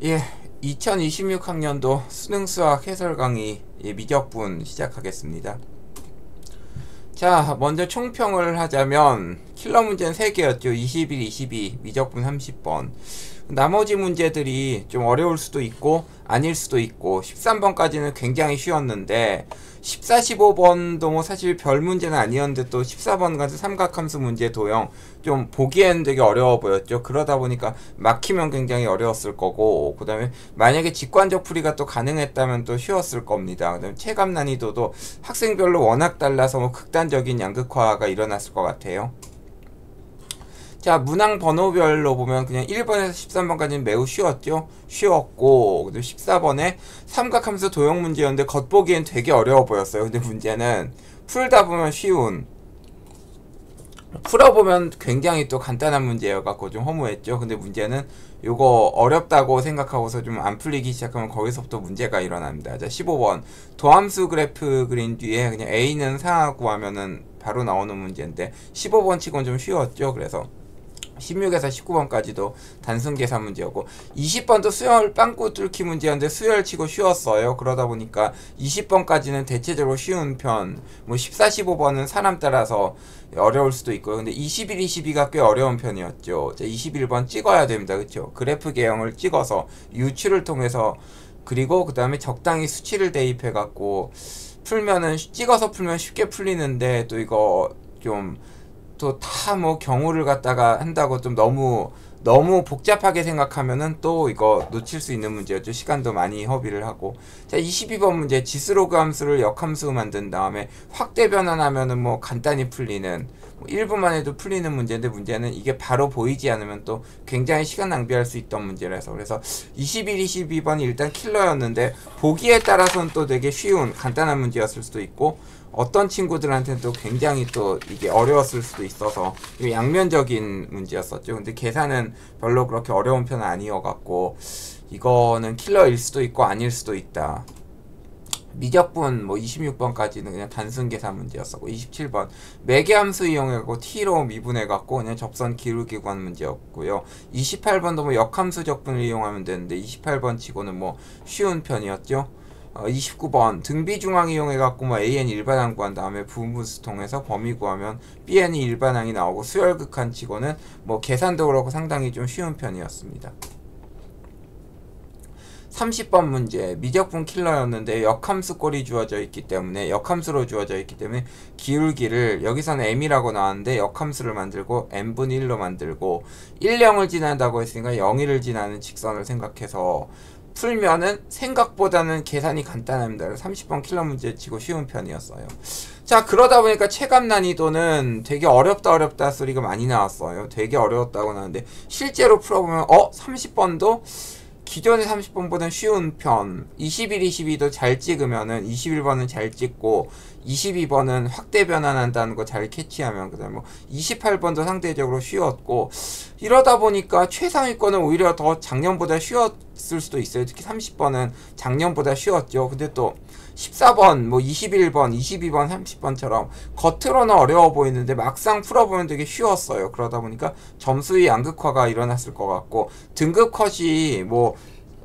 예, 2026학년도 수능수학 해설 강의 미적분 시작하겠습니다. 자, 먼저 총평을 하자면 킬러 문제는 3개였죠. 21, 22, 미적분 30번. 나머지 문제들이 좀 어려울 수도 있고 아닐 수도 있고 13번까지는 굉장히 쉬웠는데 14, 15번도 뭐 사실 별 문제는 아니었는데 또 14번까지 삼각함수 문제 도형 좀 보기에는 되게 어려워 보였죠. 그러다 보니까 막히면 굉장히 어려웠을 거고, 그 다음에 만약에 직관적 풀이가 또 가능했다면 또 쉬웠을 겁니다. 그 다음에 체감 난이도도 학생별로 워낙 달라서 뭐 극단적인 양극화가 일어났을 것 같아요. 자, 문항 번호별로 보면 그냥 1번에서 13번까지는 매우 쉬웠죠. 쉬웠고, 14번에 삼각함수 도형 문제였는데 겉보기엔 되게 어려워 보였어요. 근데 문제는 풀다 보면 쉬운, 풀어보면 굉장히 또 간단한 문제여갖고 좀 허무했죠. 근데 문제는 요거 어렵다고 생각하고서 좀 안 풀리기 시작하면 거기서부터 문제가 일어납니다. 자, 15번 도함수 그래프 그린 뒤에 그냥 A는 4 구하면은 바로 나오는 문제인데 15번 치고는 좀 쉬웠죠. 그래서 16에서 19번까지도 단순 계산 문제였고 20번도 수열 빵꾸 뚫기 문제였는데 수열 치고 쉬웠어요. 그러다 보니까 20번까지는 대체적으로 쉬운 편, 뭐 14, 15번은 사람 따라서 어려울 수도 있고요. 근데 21, 22가 꽤 어려운 편이었죠. 자, 21번 찍어야 됩니다. 그렇죠? 그래프 개형을 찍어서 유추를 통해서, 그리고 그 다음에 적당히 수치를 대입해 갖고 풀면은, 찍어서 풀면 쉽게 풀리는데 또 이거 좀 또 다 뭐 경우를 갖다가 한다고 좀 너무 복잡하게 생각하면은 또 이거 놓칠 수 있는 문제였죠. 시간도 많이 허비를 하고. 자, 22번 문제 지수로그 함수를 역함수 만든 다음에 확대 변환하면은 뭐 간단히 풀리는, 뭐 1분만 해도 풀리는 문제인데 문제는 이게 바로 보이지 않으면 또 굉장히 시간 낭비할 수 있던 문제라서, 그래서 21, 22번이 일단 킬러였는데 보기에 따라서는 또 되게 쉬운 간단한 문제였을 수도 있고, 어떤 친구들한테는 또 굉장히 또 이게 어려웠을 수도 있어서 양면적인 문제였었죠. 근데 계산은 별로 그렇게 어려운 편은 아니어갖고 이거는 킬러일 수도 있고 아닐 수도 있다. 미적분 뭐 26번까지는 그냥 단순 계산 문제였었고, 27번 매개함수 이용해갖고 t로 미분해갖고 그냥 접선 기울기 구하는 문제였고요. 28번도 뭐 역함수 적분을 이용하면 되는데 28번 치고는 뭐 쉬운 편이었죠. 29번 등비중항 이용해갖고 뭐 AN 일반항 구한 다음에 부분수 통해서 범위 구하면 BN이 일반항이 나오고, 수열극한 치고는 뭐 계산도 그렇고 상당히 좀 쉬운 편이었습니다. 30번 문제 미적분 킬러였는데 역함수 꼴이 주어져 있기 때문에, 역함수로 주어져 있기 때문에 기울기를, 여기서는 m이라고 나왔는데 역함수를 만들고 n분의 1로 만들고 1, 0을 지난다고 했으니까 0, 1을 지나는 직선을 생각해서 풀면은 생각보다는 계산이 간단합니다. 30번 킬러 문제 치고 쉬운 편이었어요. 자, 그러다 보니까 체감 난이도는 되게 어렵다 소리가 많이 나왔어요. 되게 어려웠다고 나왔는데 실제로 풀어보면 30번도 기존의 30번보다는 쉬운 편, 21, 22도 잘 찍으면은 21번은 잘 찍고 22번은 확대 변환한다는 거 잘 캐치하면, 그 다음에 뭐 28번도 상대적으로 쉬웠고, 이러다 보니까 최상위권은 오히려 더 작년보다 쉬웠을 수도 있어요. 특히 30번은 작년보다 쉬웠죠. 근데 또 14번, 뭐 21번, 22번, 30번처럼 겉으로는 어려워 보이는데 막상 풀어보면 되게 쉬웠어요. 그러다 보니까 점수의 양극화가 일어났을 것 같고, 등급 컷이 뭐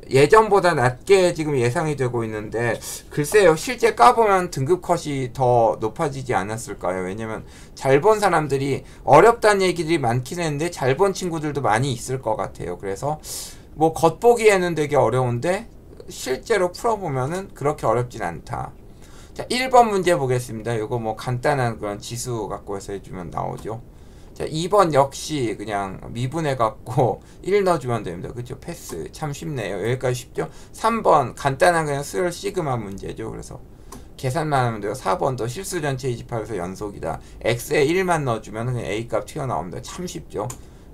예전보다 낮게 지금 예상이 되고 있는데, 글쎄요, 실제 까보면 등급 컷이 더 높아지지 않았을까요? 왜냐면 잘 본 사람들이 어렵다는 얘기들이 많긴 했는데 잘 본 친구들도 많이 있을 것 같아요. 그래서 뭐 겉보기에는 되게 어려운데 실제로 풀어보면은 그렇게 어렵진 않다. 자, 1번 문제 보겠습니다. 이거 뭐 간단한 그런 지수 갖고 해서 해주면 나오죠. 자, 2번 역시 그냥 미분해갖고 1 넣어주면 됩니다. 그쵸? 패스. 참 쉽네요. 여기까지 쉽죠? 3번 간단한 그냥 수열 시그마 문제죠. 그래서 계산만 하면 돼요. 4번도 실수 전체 이집합에서 연속이다. x에 1만 넣어주면 그냥 a값 튀어나옵니다. 참 쉽죠?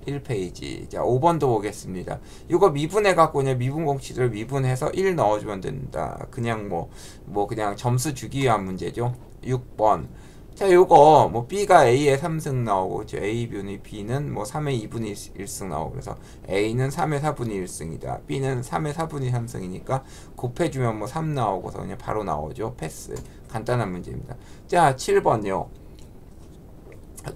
1페이지. 자, 5번도 보겠습니다. 이거 미분해갖고 그냥 미분공치들을 미분해서 1 넣어주면 된다. 그냥 뭐 그냥 점수 주기 위한 문제죠. 6번. 자, 요거 뭐 b가 a의 3승 나오고, 그쵸? a분의 b는 뭐 3의 2분의 1승 나오고, 그래서 a는 3의 4분의 1승이다. b는 3의 4분의 3승이니까 곱해주면 뭐 3 나오고서 그냥 바로 나오죠. 패스. 간단한 문제입니다. 자, 7번요.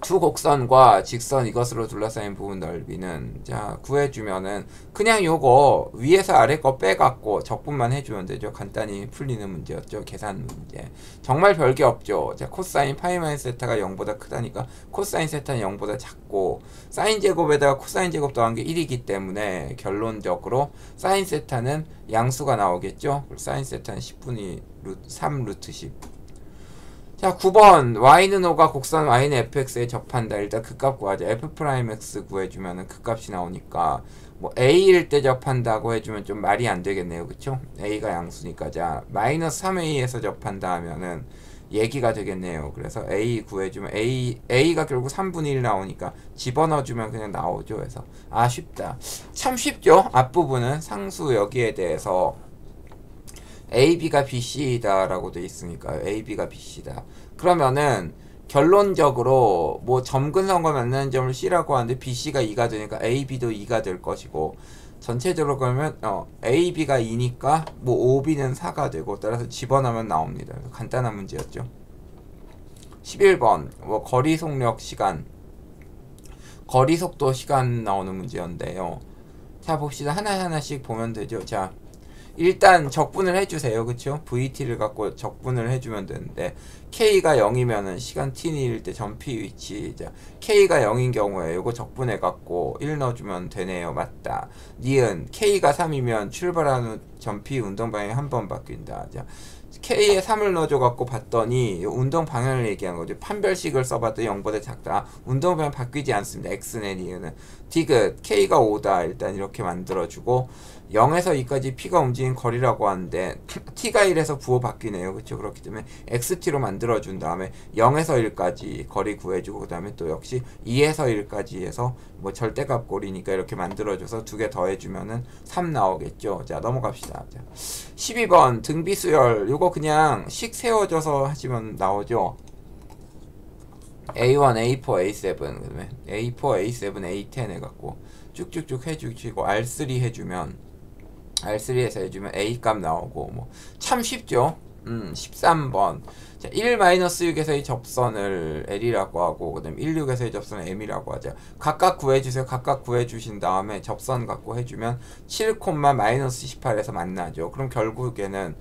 두 곡선과 직선 이것으로 둘러싸인 부분 넓이는 자 구해주면은 그냥 요거 위에서 아래 거 빼갖고 적분만 해주면 되죠. 간단히 풀리는 문제였죠. 계산 문제. 정말 별게 없죠. 자 코사인 파이 마이너스 세타가 0보다 크다니까 코사인 세타는 0보다 작고 사인 제곱에다가 코사인 제곱 더한 게 1이기 때문에 결론적으로 사인 세타는 양수가 나오겠죠. 사인 세타는 10분의 3 루트 10. 자 9번 y는 5가 곡선 y는 fx에 접한다. 일단 극값 구하자. f'x 구해주면은 극값이 나오니까 뭐 a일 때 접한다고 해주면 좀 말이 안 되겠네요. 그쵸? a가 양수니까 자 마이너스 3a에서 접한다 하면은 얘기가 되겠네요. 그래서 a 구해주면 a가 결국 3분의 1 나오니까 집어넣어주면 그냥 나오죠. 그래서 아 쉽다. 참 쉽죠? 앞부분은 상수 여기에 대해서 AB가 BC이다 라고 돼 있으니까요. AB가 BC다. 그러면은 결론적으로 뭐 점근선과 만나는 점을 C라고 하는데 BC가 2가 되니까 AB도 2가 될 것이고 전체적으로 그러면 AB가 2니까 뭐 OB는 4가 되고 따라서 집어넣으면 나옵니다. 간단한 문제였죠. 11번 뭐 거리 속력 시간 거리 속도 시간 나오는 문제였는데요. 자 봅시다. 하나하나씩 보면 되죠. 자 일단 적분을 해주세요. 그쵸? VT를 갖고 적분을 해주면 되는데 K가 0이면은 시간 T1일 때 점 P 위치 자 K가 0인 경우에 요거 적분해 갖고 1 넣어주면 되네요. 맞다. 니은 K가 3이면 출발하는 점 P 운동 방향이 한 번 바뀐다. 자 K에 3을 넣어줘 갖고 봤더니 운동 방향을 얘기한 거죠. 판별식을 써봐도 0보다 작다. 운동 방향 바뀌지 않습니다. X네 니은은 디귿 K가 5다. 일단 이렇게 만들어주고 0에서 2까지 P가 움직인 거리라고 하는데 T가 1에서 부호 바뀌네요. 그렇죠? 그렇기 때문에 XT로 만들어준 다음에 0에서 1까지 거리 구해주고 그 다음에 또 역시 2에서 1까지 해서 뭐 절대값 고리니까 이렇게 만들어줘서 두 개 더해주면은 3 나오겠죠. 자 넘어갑시다. 자, 12번 등비수열 요거 그냥 식 세워줘서 하시면 나오죠. A1, A4, A7 그다음에 A4, A7, A10 해갖고 쭉쭉쭉 해주시고 R3 해주면 R3에서 해주면 A 값 나오고 뭐 참 쉽죠. 13번 자, 1-6에서의 접선을 L이라고 하고 그 다음에 16에서의 접선을 M이라고 하자. 각각 구해주세요. 각각 구해주신 다음에 접선 갖고 해주면 7,-18에서 만나죠. 그럼 결국에는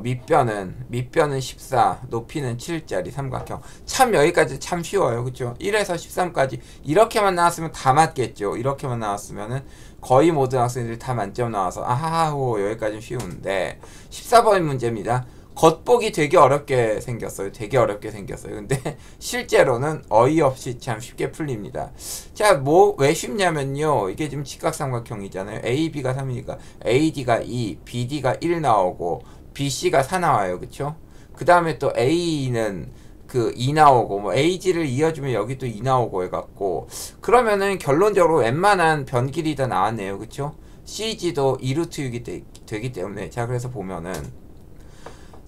밑변은 14 높이는 7짜리 삼각형. 참 여기까지 참 쉬워요. 그쵸? 1에서 13까지 이렇게만 나왔으면 다 맞겠죠. 이렇게만 나왔으면은 거의 모든 학생들이 다 만점 나와서 아하하호 여기까지 쉬운데 14번 문제입니다. 겉보기 되게 어렵게 생겼어요. 되게 어렵게 생겼어요. 근데 실제로는 어이없이 참 쉽게 풀립니다. 자, 뭐 왜 쉽냐면요. 이게 지금 직각삼각형이잖아요. AB가 3이니까 AD가 2, BD가 1 나오고 BC가 4 나와요. 그쵸? 그 다음에 또 A는 그 2 나오고 뭐 AG를 이어주면 여기 또 2 나오고 해갖고 그러면은 결론적으로 웬만한 변길이 다 나왔네요. 그쵸? CG도 2루트 6이 되기 때문에 자 그래서 보면은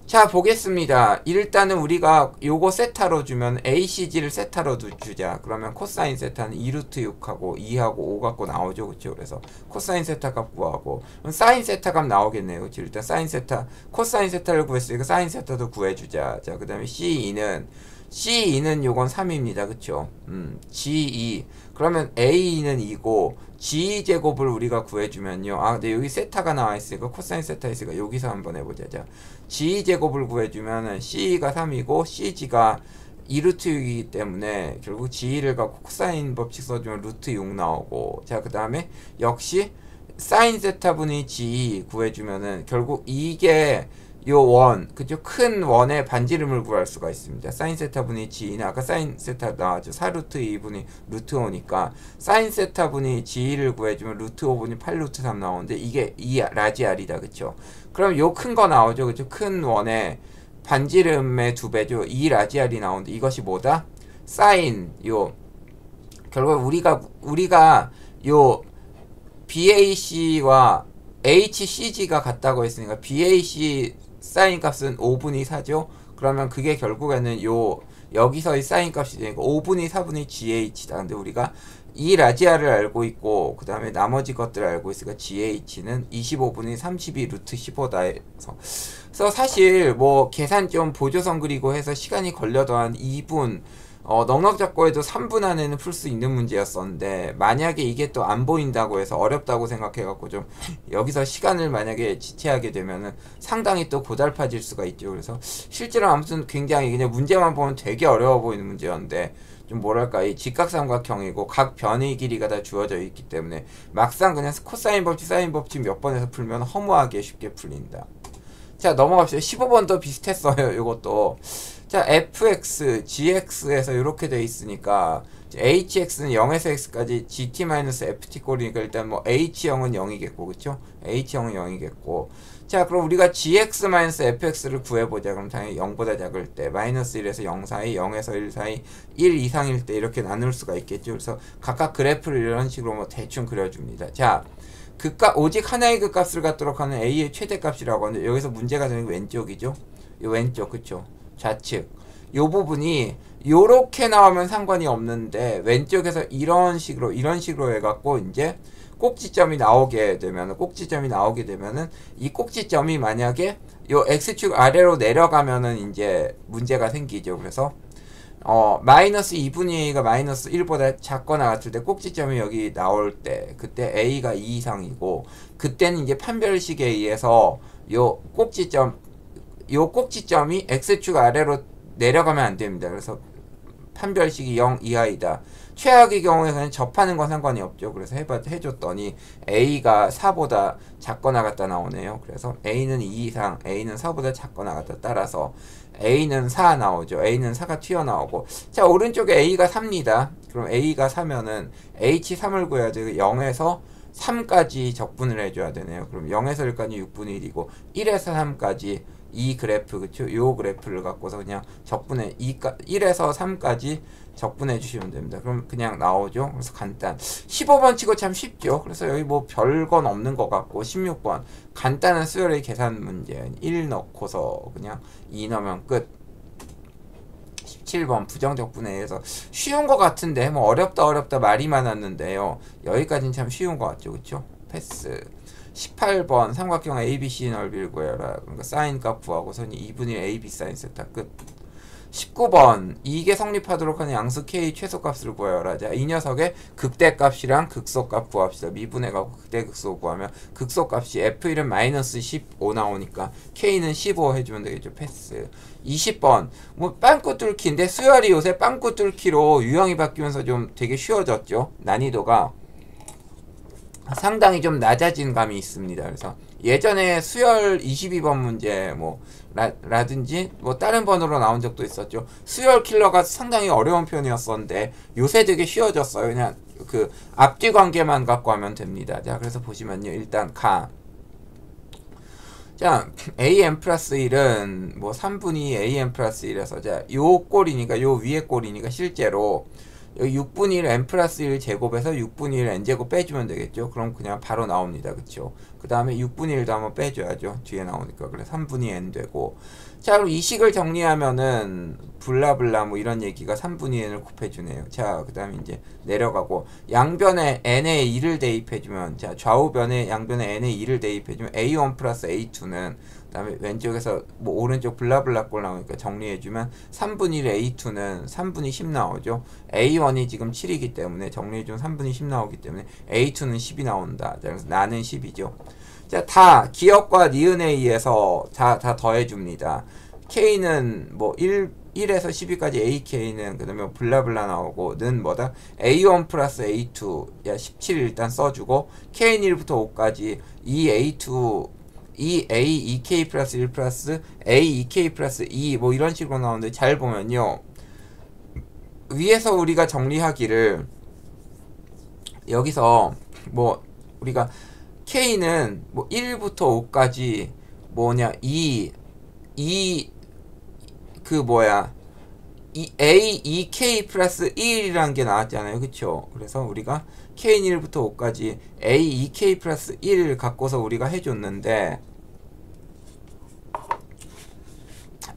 자 보겠습니다. 일단은 우리가 요거 세타로 주면 ACG를 세타로 주자. 그러면 코사인 세타는 2루트 6하고 2하고 5 갖고 나오죠. 그쵸? 그래서 코사인 세타 값 구하고 사인 세타 값 나오겠네요. 그쵸? 일단 사인 세타 코사인 세타를 구했으니까 사인 세타도 구해주자. 자 그 다음에 C2는 요건 3입니다. 그쵸? G2 그러면 A2는 2고 G2제곱을 우리가 구해주면요. 아 근데 여기 세타가 나와있으니까 코사인 세타 있으니까 여기서 한번 해보자. 자 G2제곱을 구해주면은 C가 3이고 CG가 2루트 6이기 때문에 결국 G2를 갖고 코사인 법칙 써주면 루트 6 나오고 자 그 다음에 역시 사인 세타분의 G2 구해주면은 결국 이게 요 원, 그죠? 큰 원의 반지름을 구할 수가 있습니다. 사인 세타분의 G는 아까 사인 세타 나왔죠. 4루트 2분의 루트 5니까 사인 세타분의 G를 구해주면 루트 5분의 8루트 3 나오는데 이게 2 라지 R이다. 그쵸? 그럼 요 큰 거 나오죠. 그쵸? 큰 원의 반지름의 2배죠. 2 라지 R이 나오는데 이것이 뭐다? 사인, 결국 우리가 요 BAC와 HCG가 같다고 했으니까 BAC 사인 값은 5분의 4죠. 그러면 그게 결국에는 여기서의 사인 값이 되니까 5분의 4분의 GH다. 근데 우리가 이 라지아를 알고 있고 그 다음에 나머지 것들을 알고 있으니까 GH는 25분의 32 루트 15다 해서 그래서 사실 뭐 계산 좀 보조선 그리고 해서 시간이 걸려도 한 2분 넉넉잡고에도 3분 안에는 풀 수 있는 문제였었는데 만약에 이게 또 안 보인다고 해서 어렵다고 생각해갖고 좀 여기서 시간을 만약에 지체하게 되면은 상당히 또 고달파질 수가 있죠. 그래서 실제로 아무튼 굉장히 그냥 문제만 보면 되게 어려워 보이는 문제였는데 좀 뭐랄까 이 직각삼각형이고 각 변의 길이가 다 주어져 있기 때문에 막상 그냥 코사인 법칙 사인 법칙 몇 번에서 풀면 허무하게 쉽게 풀린다. 자 넘어갑시다. 15번도 비슷했어요. 이것도 자 fx, gx에서 이렇게 돼 있으니까 hx는 0에서 x까지 gt-ft 꼴이니까 일단 뭐 h형은 0이겠고 그쵸? h형은 0이겠고 자 그럼 우리가 gx-fx를 구해보자. 그럼 당연히 0보다 작을 때 마이너스 1에서 0 사이 0에서 1 사이 1 이상일 때 이렇게 나눌 수가 있겠죠. 그래서 각각 그래프를 이런 식으로 뭐 대충 그려줍니다. 자 극값 오직 하나의 극값을 갖도록 하는 a의 최대값이라고 하는데 여기서 문제가 되는 게 왼쪽이죠. 이 왼쪽 그쵸? 좌측 요 부분이 요렇게 나오면 상관이 없는데 왼쪽에서 이런 식으로 해갖고 이제 꼭지점이 나오게 되면은 이 꼭지점이 만약에 요 x축 아래로 내려가면은 이제 문제가 생기죠. 그래서 마이너스 2분의 a가 마이너스 1보다 작거나 같을 때 꼭지점이 여기 나올 때 그때 a가 2 이상이고 그때는 이제 판별식에 의해서 요 꼭지점이 x축 아래로 내려가면 안 됩니다. 그래서 판별식이 0 이하이다. 최악의 경우에는 접하는 건 상관이 없죠. 그래서 해줬더니 a가 4보다 작거나 같다 나오네요. 그래서 a는 2 이상, a는 4보다 작거나 같다. 따라서 a는 4 나오죠. a는 4가 튀어나오고 자 오른쪽에 a가 4입니다. 그럼 a가 4면은 h3을 구해야 돼요. 0에서 3까지 적분을 해줘야 되네요. 그럼 0에서 1까지 6분의 1이고 1에서 3까지 이 그래프 그쵸? 요 그래프를 갖고서 그냥 적분해 1에서 3까지 적분해 주시면 됩니다. 그럼 그냥 나오죠. 그래서 간단 15번 치고 참 쉽죠. 그래서 여기 뭐 별건 없는 것 같고 16번 간단한 수열의 계산 문제 1 넣고서 그냥 2 넣으면 끝. 17번 부정적 분해에서 쉬운 것 같은데 뭐 어렵다 말이 많았는데요. 여기까지는 참 쉬운 것 같죠. 그쵸? 패스. 18번 삼각형 ABC 넓이를 구해라. 그러니까 사인 값 구하고선 2분의 1 AB 사인 세타 끝. 19번 이게 성립하도록 하는 양수 K 최소값을 구하여라. 자, 이 녀석의 극대값이랑 극소값 구합시다. 미분해가고 극대극소 구하면 극소값이 F1은 마이너스 15 나오니까 K는 15 해주면 되겠죠. 패스. 20번 뭐 빵꾸 뚫기인데 수열이 요새 빵꾸 뚫기로 유형이 바뀌면서 좀 되게 쉬워졌죠. 난이도가 상당히 좀 낮아진 감이 있습니다. 그래서 예전에 수열 22번 문제 뭐 라든지 뭐 다른 번호로 나온 적도 있었죠. 수열 킬러가 상당히 어려운 편이었었는데 요새 되게 쉬워졌어요. 그냥 그 앞뒤 관계만 갖고 하면 됩니다. 자, 그래서 보시면요. 일단 자, am 플러스 1은 뭐 3분의 am 플러스 1에서 자, 요 꼴이니까 요 위에 꼴이니까 실제로 여기 6분의 1 n 플러스 1 제곱에서 6분의 1 n 제곱 빼주면 되겠죠. 그럼 그냥 바로 나옵니다. 그쵸? 그 다음에 6분의 1도 한번 빼줘야죠. 뒤에 나오니까. 그래 3분의 n 되고 자 그럼 이 식을 정리하면은 블라블라 뭐 이런 얘기가 3분의 n을 곱해주네요. 자 그 다음에 이제 내려가고 양변에 n의 2를 대입해주면 자 좌우변에 양변에 n의 2를 대입해주면 a1 플러스 a2는 그 다음에 왼쪽에서 뭐 오른쪽 블라블라 꼴 나오니까 정리해주면 3분의 1 a2는 3분의 10 나오죠. a1이 지금 7이기 때문에 정리해주면 3분의 10 나오기 때문에 a2는 10이 나온다. 자, 그래서 나는 10이죠. 자, 다 기억과 니은에 의해서 다 더해줍니다. k는 뭐 1에서 12까지 ak는 그 다음에 블라블라 나오고 는 뭐다? a1 플러스 a2 야 17 일단 써주고 k는 1부터 5까지 이 a2 이 a 2k 플러스 1 플러스 a 2k 플러스 2 뭐 이런 식으로 나오는데 잘 보면요. 위에서 우리가 정리하기를 여기서 뭐 우리가 k는 뭐 1부터 5까지 뭐냐 a 2k 플러스 1이라는 게 나왔잖아요. 그쵸? 그래서 우리가 k는 1부터 5까지 a 2k 플러스 1을 갖고서 우리가 해줬는데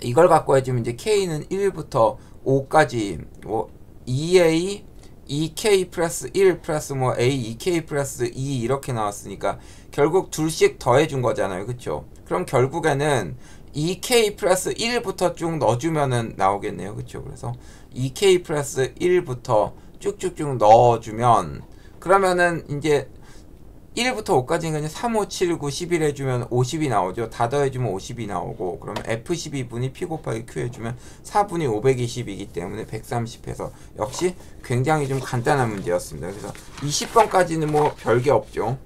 이걸 갖고 해주면 이제 k는 1부터 5까지 뭐 2a 2k 플러스 1 플러스 뭐 a 2k 플러스 2 이렇게 나왔으니까 결국 둘씩 더해준 거잖아요. 그쵸? 그럼 결국에는 2k 플러스 1부터 쭉 넣어주면은 나오겠네요. 그쵸? 그래서 2k 플러스 1부터 쭉쭉쭉 넣어주면, 그러면은 이제 1부터 5까지는 그냥 3, 5, 7, 9, 11 해주면 50이 나오죠. 다 더해주면 50이 나오고, 그러면 F12분이 P 곱하기 Q 해주면 4분이 520이기 때문에 130 해서 역시 굉장히 좀 간단한 문제였습니다. 그래서 20번까지는 뭐 별게 없죠.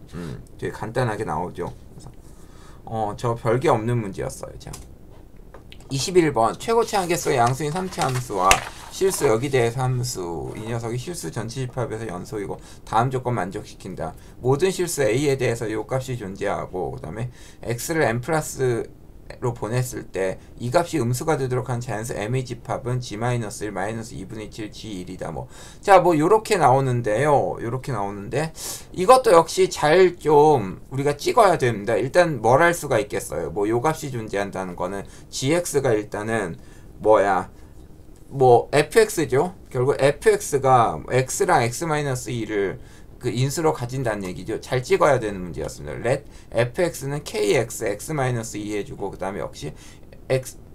되게 간단하게 나오죠. 그래서 저 별게 없는 문제였어요. 자, 21번 최고치 한계수의 양수인 3차 함수와 실수 여기 대해서 함수. 이 녀석이 실수 전체 집합에서 연소이고 다음 조건 만족시킨다. 모든 실수 A에 대해서 요 값이 존재하고, 그 다음에 X를 M 플러스로 보냈을 때 이 값이 음수가 되도록 한 자연수 M의 집합은 G-1 -2분의 7 G1이다. 뭐. 자, 뭐 요렇게 나오는데요. 요렇게 나오는데 이것도 역시 잘 좀 우리가 찍어야 됩니다. 일단 뭘 할 수가 있겠어요. 뭐 요 값이 존재한다는 거는 GX가 일단은 뭐야, 뭐 fx죠. 결국 fx가 x랑 x-2를 그 인수로 가진다는 얘기죠. 잘 찍어야 되는 문제였습니다. let fx는 kx x-2 해주고, 그 다음에 역시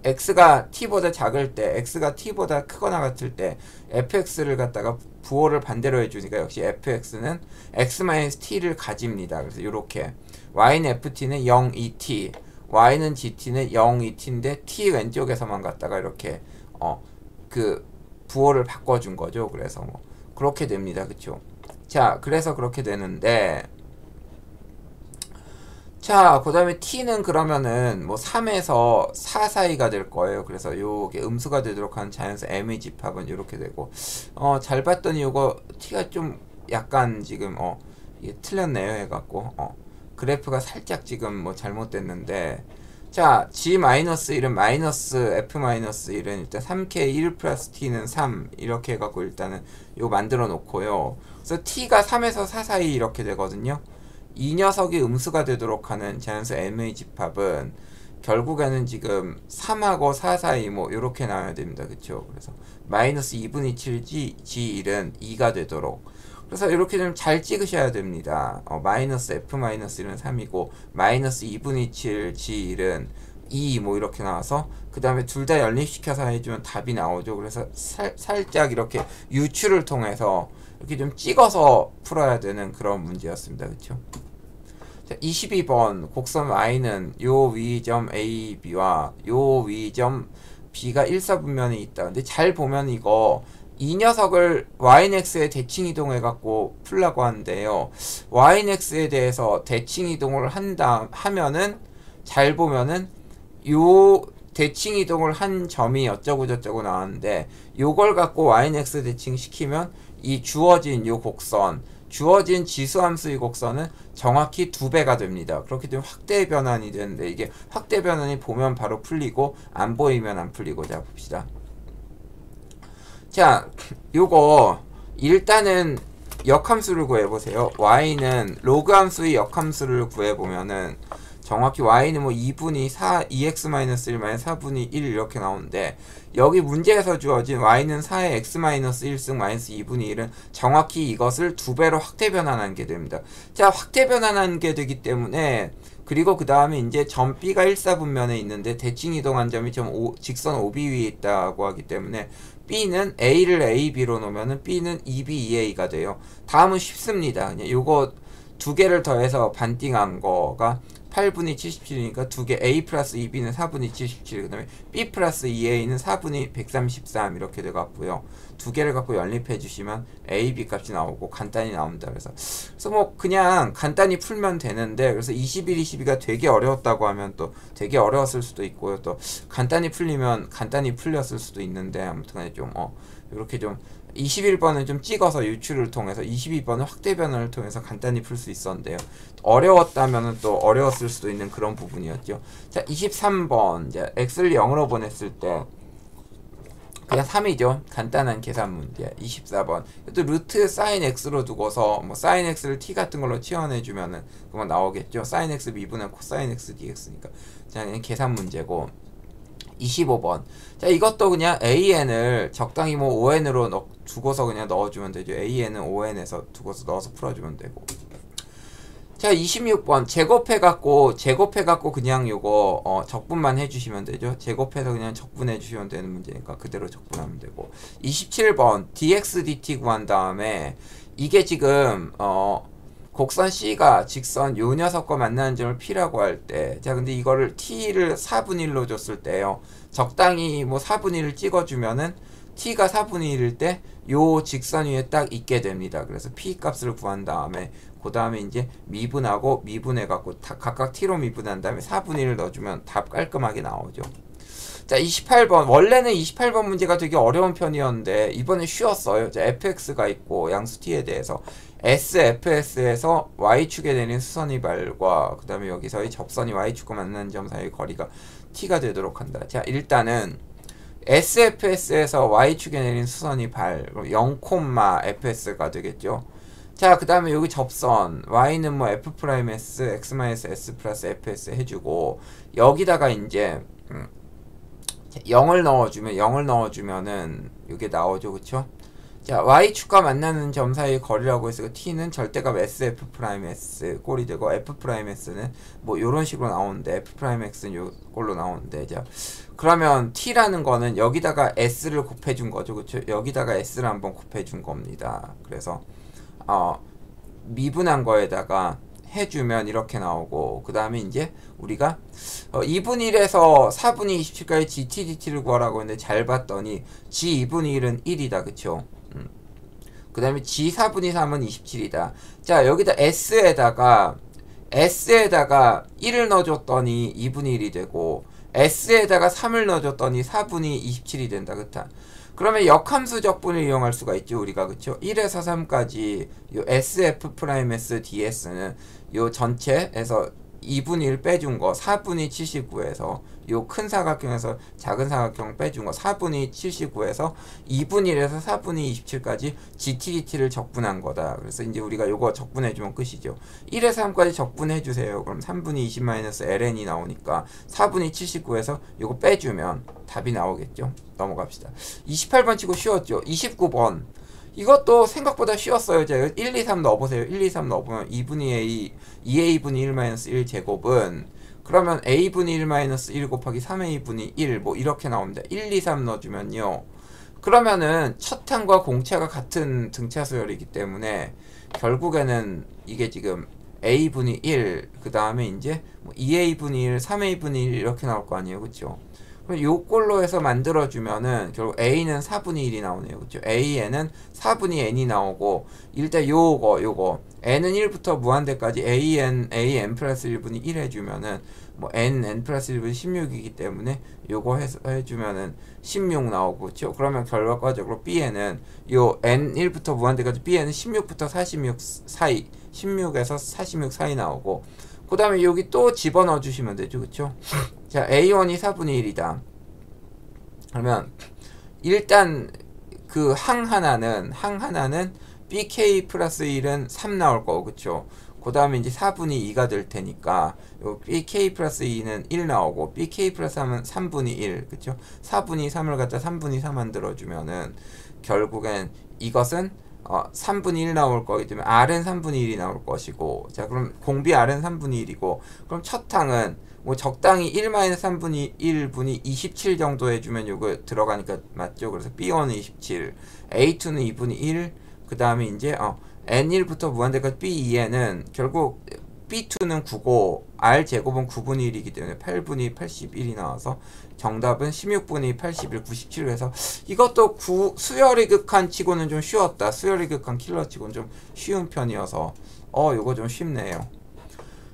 x가 t보다 작을 때, x가 t보다 크거나 같을 때 fx를 갖다가 부호를 반대로 해주니까 역시 fx는 x-t를 가집니다. 그래서 이렇게 y는 ft는 0, 2t, y는 gt는 0, 2t인데 t 왼쪽에서만 갖다가 이렇게 그 부호를 바꿔준 거죠. 그래서 뭐 그렇게 됩니다. 그쵸? 자, 그래서 그렇게 되는데, 자, 그 다음에 t는 그러면은 뭐 3에서 4 사이가 될 거예요. 그래서 요게 음수가 되도록 하는 자연수 m의 집합은 이렇게 되고, 잘 봤더니 요거 t가 좀 약간 지금 이게 틀렸네요 해갖고 그래프가 살짝 지금 뭐 잘못됐는데, 자, G-1은 마이너스 F-1은 일단 3K 1 플러스 T는 3 이렇게 해갖고 일단은 이거 만들어 놓고요. 그래서 T가 3에서 4 사이 이렇게 되거든요. 이 녀석이 음수가 되도록 하는 자연수 M의 집합은 결국에는 지금 3하고 4 사이 뭐 이렇게 나와야 됩니다. 그쵸? 그래서 마이너스 2분의 7 G1은 2가 되도록, 그래서 이렇게 좀 잘 찍으셔야 됩니다. 마이너스 F-1은 3이고 마이너스 2분의 7 G1은 2 뭐 이렇게 나와서, 그 다음에 둘 다 연립시켜서 해주면 답이 나오죠. 그래서 살짝 이렇게 유추를 통해서 이렇게 좀 찍어서 풀어야 되는 그런 문제였습니다. 그쵸? 자, 22번 곡선 Y는 요 위점 A, B와 요 위점 B가 일사분면에 있다. 근데 잘 보면 이거 이 녀석을 YNX에 대칭 이동해갖고 풀라고 하는데요. YNX에 대해서 대칭 이동을 하면은, 잘 보면은, 요 대칭 이동을 한 점이 어쩌고저쩌고 나왔는데, 요걸 갖고 YNX 대칭 시키면, 이 주어진 요 곡선, 주어진 지수함수의 곡선은 정확히 2배가 됩니다. 그렇게 되면 확대 변환이 되는데, 이게 확대 변환이 보면 바로 풀리고, 안 보이면 안 풀리고. 자, 봅시다. 자, 요거 일단은 역함수를 구해보세요. y는 로그 함수의 역함수를 구해보면은 정확히 y는 뭐 2분의 4, 2x-1 4분의 1 이렇게 나오는데, 여기 문제에서 주어진 y는 4의 x-1승 마이너스 2분의 1은 정확히 이것을 2배로 확대 변환한 게 됩니다. 자, 확대 변환한 게 되기 때문에, 그리고 그 다음에 이제 점 B가 일사분면에 있는데 대칭 이동한 점이 직선 OB 위에 있다고 하기 때문에 B는 A를 AB로 놓으면은 B는 2B 2A가 돼요. 다음은 쉽습니다. 그냥 요거 두 개를 더해서 반띵한 거가 8분의 77이니까 두 개 A 플러스 2B는 4분의 77, 그 다음에 B 플러스 2A는 4분의 133 이렇게 돼갖고요. 두 개를 갖고 연립해 주시면 A, B 값이 나오고 간단히 나옵니다. 그래서 뭐 그냥 간단히 풀면 되는데, 그래서 21, 22가 되게 어려웠다고 하면 또 되게 어려웠을 수도 있고요. 또 간단히 풀리면 간단히 풀렸을 수도 있는데, 아무튼 좀 이렇게 좀 21번은 좀 찍어서 유추를 통해서, 22번은 확대 변환을 통해서 간단히 풀 수 있었는데요. 어려웠다면 또 어려웠을 수도 있는 그런 부분이었죠. 자, 23번. 이제 x를 0으로 보냈을 때 그냥 3이죠. 간단한 계산 문제. 24번. 또 루트 사인 x로 두고서 뭐 사인 x를 t 같은 걸로 치환해주면은 그만 나오겠죠. 사인 x 미분은 코사인 x dx니까. 자, 그냥 계산 문제고. 25번. 자, 이것도 그냥 AN을 적당히 뭐 ON으로 두고서 그냥 넣어주면 되죠. AN은 ON에서 두고서 넣어서 풀어주면 되고. 자, 26번 제곱해갖고 그냥 요거 적분만 해주시면 되죠. 제곱해서 그냥 적분해주시면 되는 문제니까 그대로 적분하면 되고. 27번 dx dt 구한 다음에 이게 지금 곡선 C가 직선 요 녀석과 만나는 점을 P라고 할 때, 자 근데 이거를 T를 4분의 1로 줬을 때요, 적당히 뭐 4분의 1을 찍어주면은 T가 4분의 1일 때 요 직선 위에 딱 있게 됩니다. 그래서 P 값을 구한 다음에 그 다음에 이제 미분하고 미분해갖고 각각 T로 미분한 다음에 4분의 1을 넣어주면 답 깔끔하게 나오죠. 자, 28번. 원래는 28번 문제가 되게 어려운 편이었는데 이번에 쉬웠어요. 자, fx가 있고 양수 t에 대해서 sfs에서 y축에 내린 수선이 발과 그 다음에 여기서의 접선이 y축과 만나는 점 사이의 거리가 t가 되도록 한다. 자, 일단은 sfs에서 y축에 내린 수선이 발 0,fs가 되겠죠. 자, 그 다음에 여기 접선 y는 뭐 f's x-s 플러스 fs 해주고 여기다가 이제 0을 넣어주면은 이게 나오죠. 그쵸? 자, y축과 만나는 점 사이의 거리라고 해서 t는 절대값 sf's 꼴이 되고 f's는 뭐 요런 식으로 나오는데 f'x는 요 꼴로 나오는데, 자 그러면 t라는 거는 여기다가 s를 곱해준 거죠. 그쵸? 여기다가 s를 한번 곱해준 겁니다. 그래서 미분한 거에다가 해주면 이렇게 나오고, 그 다음에 이제 우리가 2분의 1에서 4분의 27까지 gt dt를 구하라고 했는데 잘 봤더니 g 2분의 1은 1이다. 그쵸? 그 다음에 g 4분의 3은 27이다. 자, 여기다 s에다가 1을 넣어줬더니 2분의 1이 되고 s에다가 3을 넣어줬더니 4분의 27이 된다. 그쵸? 그러면 역함수 적분을 이용할 수가 있죠, 우리가. 그쵸? 1에서 3까지 요 sf's ds는 요 전체에서 2분의 1 빼준 거 4분의 79에서 요 큰 사각형에서 작은 사각형 빼준 거 4분의 79에서 2분의 1에서 4분의 27까지 GTDT를 적분한 거다. 그래서 이제 우리가 요거 적분해주면 끝이죠. 1에서 3까지 적분해주세요. 그럼 3분의 20-ln이 나오니까 4분의 79에서 요거 빼주면 답이 나오겠죠. 넘어갑시다. 28번 치고 쉬웠죠. 29번. 이것도 생각보다 쉬웠어요. 자, 1, 2, 3 넣어보세요. 1, 2, 3 넣어보면 2분의 2a분의 1 1 제곱은 그러면 a분의 1 곱하기 3a분의 1 뭐 이렇게 나옵니다. 1, 2, 3 넣어주면요. 그러면은 첫 항과 공차가 같은 등차 수열이기 때문에 결국에는 이게 지금 a분의 1 그 다음에 이제 뭐 2a분의 1 3a분의 1 이렇게 나올 거 아니에요. 그쵸? 요 꼴로 해서 만들어주면은 결국 a는 4분의 1이 나오네요. 그쵸? a에는 4분의 n이 나오고, 일단 요거 n은 1부터 무한대까지 an 플러스 1분의 1 해주면은 뭐 n 플러스 1분의 16이기 때문에 요거 해주면은 16 나오고, 그쵸? 그러면 결과적으로 b에는 요 n 1부터 무한대까지 b에는 16부터 46 사이 16에서 46 사이 나오고, 그 다음에 여기 또 집어넣어 주시면 되죠. 그쵸? 자, A1이 4분의 1이다. 그러면 일단 그 항 하나는 BK 플러스 1은 3 나올 거고, 그쵸? 그 다음에 이제 4분의 2가 될 테니까 요 BK 플러스 2는 1 나오고, BK 플러스 3은 3분의 1, 그쵸? 4분의 3을 갖다 3분의 4 만들어주면은 결국엔 이것은 3분의 1 나올 거기 때문에 R은 3분의 1이 나올 것이고, 자 그럼 공비 R은 3분의 1이고, 그럼 첫 항은 뭐 적당히 1-3분의 1분이 27 정도 해주면 요거 들어가니까 맞죠? 그래서 B1은 27, A2는 2분의 1, 그 다음에 이제 N1부터 무한대까지 B2에는 결국 B2는 9고 R 제곱은 9분의 1이기 때문에 8분의 81이 나와서 정답은 16분의 81, 97을 해서 이것도 수열이 극한 치고는 좀 쉬웠다. 수열이 극한 킬러 치고는 좀 쉬운 편이어서 요거 좀 쉽네요.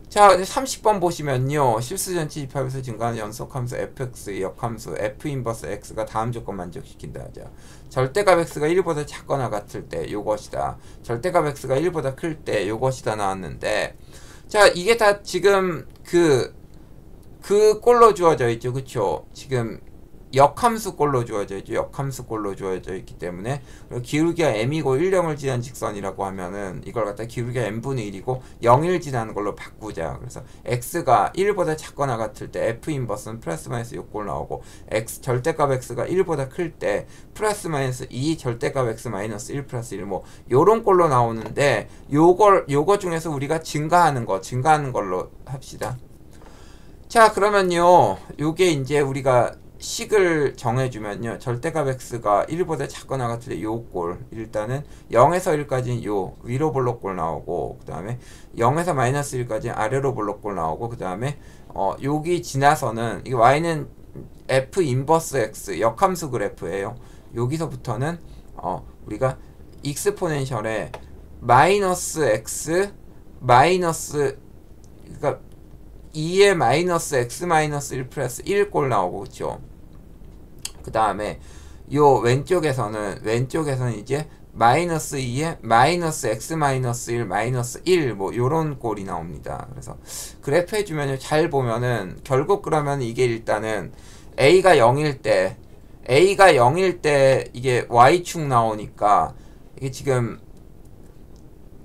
자, 30번 보시면요. 실수전 치집합에서 증가하는 연속함수 fx의 역함수 f 인버스 x가 다음 조건 만족시킨다. 자, 절대값 x가 1보다 작거나 같을 때 요것이다. 절대값 x가 1보다 클 때 요것이다 나왔는데, 자, 이게 다 지금 그 꼴로 주어져 있죠. 그쵸? 지금 역함수꼴로 주어져 있죠. 역함수꼴로 주어져 있기 때문에 기울기가 m이고 1,0을 지난 직선이라고 하면은 이걸 갖다 기울기가 m분의 1이고 0을 지나는 걸로 바꾸자. 그래서 x가 1보다 작거나 같을 때 f 인버스는 플러스 마이너스 요꼴 나오고 절대값 x가 1보다 클 때 플러스 마이너스 2 절대값 x 마이너스 1 플러스 1 뭐 요런 꼴로 나오는데 요거 중에서 우리가 증가하는 걸로 합시다. 자, 그러면요 요게 이제 우리가 식을 정해주면요 절대값 x가 1보다 작거나 같을 때 요 꼴 일단은 0에서 1까지는 요 위로 볼록꼴 나오고 그 다음에 0에서 마이너스 1까지는 아래로 볼록꼴 나오고 그 다음에 여기 지나서는 이 y는 f 인버스 x 역함수 그래프예요. 여기서부터는 우리가 익스포넨셜에 마이너스 x 마이너스 그러니까 2의 마이너스 x 마이너스 1 플러스 1꼴 나오고 그쵸. 그 다음에 요 왼쪽에서는 이제 마이너스 2에 마이너스 x 마이너스 1 마이너스 1 뭐 요런 꼴이 나옵니다. 그래서 그래프 해주면 잘 보면은 결국 그러면 이게 일단은 a가 0일 때 이게 y축 나오니까 이게 지금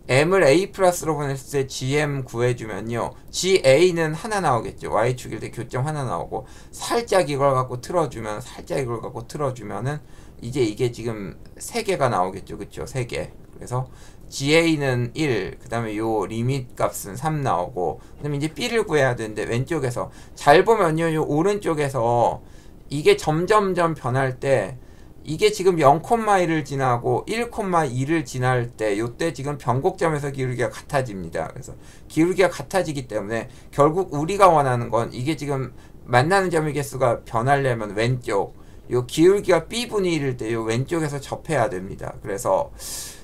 m을 a 플러스로 보냈을 때 gm 구해주면요 ga는 하나 나오겠죠. y축일 때 교점 하나 나오고 살짝 이걸 갖고 틀어주면은 이제 이게 지금 3개가 나오겠죠. 그쵸? 3개. 그래서 ga는 1, 그 다음에 요 리밋 값은 3 나오고 그 다음에 이제 b를 구해야 되는데 왼쪽에서 잘 보면요 요 오른쪽에서 이게 점점점 변할 때 이게 지금 0,1을 지나고 1,2를 지날 때 요때 지금 변곡점에서 기울기가 같아집니다. 그래서 기울기가 같아지기 때문에 결국 우리가 원하는 건 이게 지금 만나는 점의 개수가 변하려면 왼쪽 요 기울기가 b분의 1일 때 요 왼쪽에서 접해야 됩니다. 그래서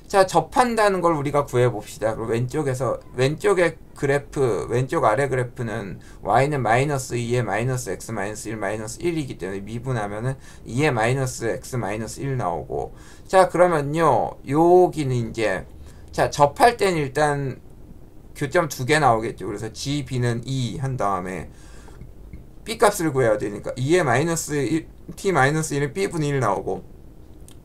자 접한다는 걸 우리가 구해봅시다. 그럼 왼쪽의 그래프 왼쪽 아래 그래프는 y는 마이너스 2에 마이너스 x 마이너스 1 마이너스 1이기 때문에 미분하면은 2에 마이너스 x 마이너스 1 나오고 자 그러면요 여기는 이제 자 접할 땐 일단 교점 2개 나오겠죠. 그래서 g, b는 2 한 다음에 b 값을 구해야 되니까 2에 마이너스 1, t 마이너스 1은 b분의 1 나오고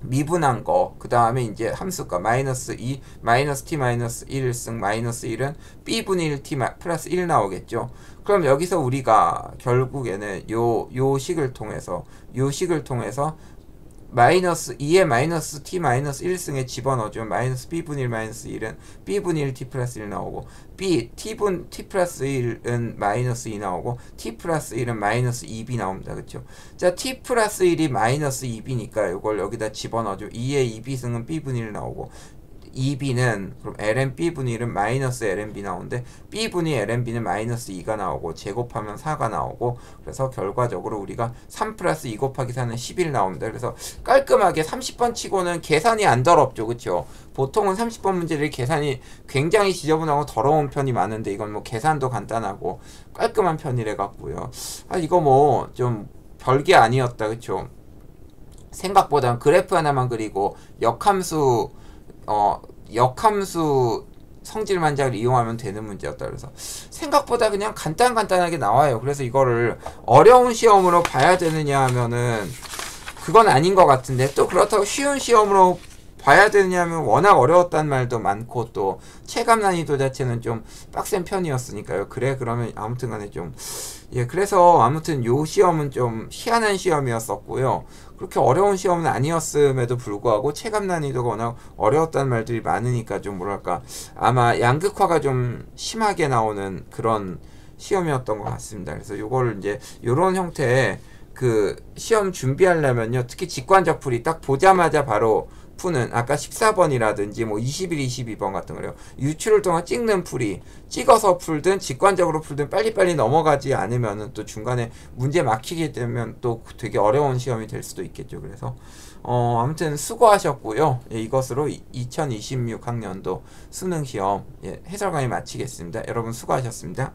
미분한 거, 그 다음에 이제 함수값 마이너스 2, 마이너스 t 마이너스 1승 마이너스 1은 b분의 1 t 플러스 1 나오겠죠. 그럼 여기서 우리가 결국에는 요 식을 통해서 마이너스 2에 마이너스 t 마이너스 1승에 집어넣어주면 마이너스 b분의 1 마이너스 1은 b분의 1 t 플러스 1 나오고 t 플러스 1은 마이너스 2 나오고 t 플러스 1은 마이너스 2b 나옵니다. 그쵸? 자 t 플러스 1이 마이너스 2b니까 이걸 여기다 집어넣어주면 2의 2b승은 b분의 1 나오고 2b는 그럼 ln b분의 1은 마이너스 ln b 나오는데 b분의 ln b는 마이너스 2가 나오고 제곱하면 4가 나오고 그래서 결과적으로 우리가 3 플러스 2 곱하기 4는 11 나옵니다. 그래서 깔끔하게 30번 치고는 계산이 안 더럽죠. 그쵸? 보통은 30번 문제를 계산이 굉장히 지저분하고 더러운 편이 많은데 이건 뭐 계산도 간단하고 깔끔한 편이래 갖고요. 이거 뭐 좀 별게 아니었다. 그쵸? 생각보다 그래프 하나만 그리고 역함수 성질만장을 이용하면 되는 문제였다. 그래서 생각보다 그냥 간단하게 나와요. 그래서 이거를 어려운 시험으로 봐야 되느냐 하면은 그건 아닌 것 같은데 또 그렇다고 쉬운 시험으로 봐야 되느냐 하면 워낙 어려웠단 말도 많고 또 체감 난이도 자체는 좀 빡센 편이었으니까요. 그러면 아무튼 간에 그래서 아무튼 요 시험은 좀 희한한 시험이었었고요. 그렇게 어려운 시험은 아니었음에도 불구하고 체감 난이도가 워낙 어려웠다는 말들이 많으니까 좀 뭐랄까 아마 양극화가 좀 심하게 나오는 그런 시험이었던 것 같습니다. 그래서 요거를 이제 요런 형태의 그 시험 준비하려면요 특히 직관적 풀이 딱 보자마자 바로 푸는 아까 14번이라든지 뭐 21, 22번 같은 거요. 유추를 통한 찍는 풀이 찍어서 풀든 직관적으로 풀든 빨리빨리 넘어가지 않으면은 또 중간에 문제 막히게 되면 또 되게 어려운 시험이 될 수도 있겠죠. 그래서 아무튼 수고하셨고요. 이것으로 2026학년도 수능 시험 해설 강의 마치겠습니다. 여러분 수고하셨습니다.